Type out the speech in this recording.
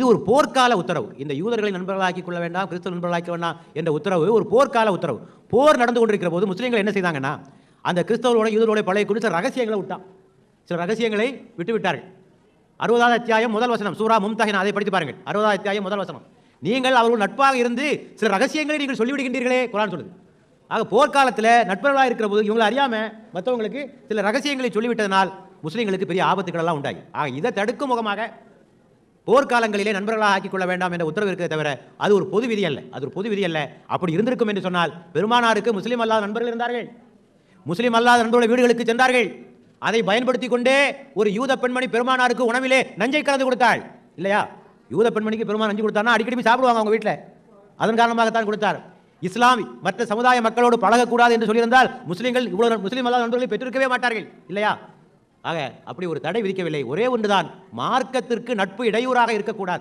இது ஒரு போர்க்கால உத்தரவு. இந்த யூதர்களை நண்பர்களாக்கிக் கொள்ள வேண்டாம், கிறிஸ்தவ நண்பர்களாக்க வேண்டாம் என்ற உத்தரவு ஒரு போர்க்கால உத்தரவு. போர் நடந்து கொண்டிருக்கிற போது முஸ்லீம்கள் என்ன செய்தாங்கன்னா, அந்த கிறிஸ்தவரோட யூதரோட பழைய குறித்த ரகசியங்களை விட்டான். சில ரகசியங்களை விட்டு விட்டார்கள். 60வது அத்தியாயம் முதல் வசனம், சூரா மும்தஹினா, அதை படித்து பாருங்கள். 60வது அத்தியாயம் முதல் வசனம். நீங்கள் அவர்கள் நட்பாக இருந்து சில ரகசியங்களை நீங்கள் சொல்லிவிடுகின்றீர்களே, குர்ஆன் சொல்லுது. ஆக போர்க்காலத்தில் நட்பர்களாக இருக்கிற போது இவங்களை அறியாமல் மற்றவங்களுக்கு சில ரகசியங்களை சொல்லிவிட்டதனால் முஸ்லீம்களுக்கு பெரிய ஆபத்துக்கள் எல்லாம் உண்டாகி, ஆக இதை தடுக்கும் முகமாக போர்க்காலங்களிலே நண்பர்களாக ஆக்கிக் கொள்ள வேண்டாம் என்ற உத்தரவு இருக்கிறத தவிர அது ஒரு பொது விதி அல்ல. அது ஒரு பொது விதி அல்ல. அப்படி இருந்திருக்கும் என்று சொன்னால் பெருமானாருக்கு முஸ்லீம் அல்லாத நண்பர்கள் இருந்தார்கள். முஸ்லீம் அல்லாத நண்பர்களுடைய வீடுகளுக்கு சென்றார்கள். அதை பயன்படுத்தி கொண்டே ஒரு யூத பெண்மணி பெருமானாருக்கு உணவிலே நஞ்சை கலந்து கொடுத்தாள் இல்லையா? யூத பெண்மணிக்கு பெருமான் நஞ்சு கொடுத்தாருன்னா அடிக்கடி சாப்பிடுவாங்க அவங்க வீட்டில். அதன் காரணமாகத்தான் கொடுத்தார். இஸ்லாம் மற்ற சமுதாய மக்களோடு பழகக்கூடாது என்று சொல்லியிருந்தால் முஸ்லீம்கள் இவ்வளவு முஸ்லீம் அல்லாத நண்பர்களை பெற்றிருக்கவே மாட்டார்கள் இல்லையா? ஆக அப்படி ஒரு தடை விதிக்கவில்லை. ஒரே ஒன்றுதான், மார்க்கத்திற்கு நட்பு இடையூறாக இருக்கக்கூடாது.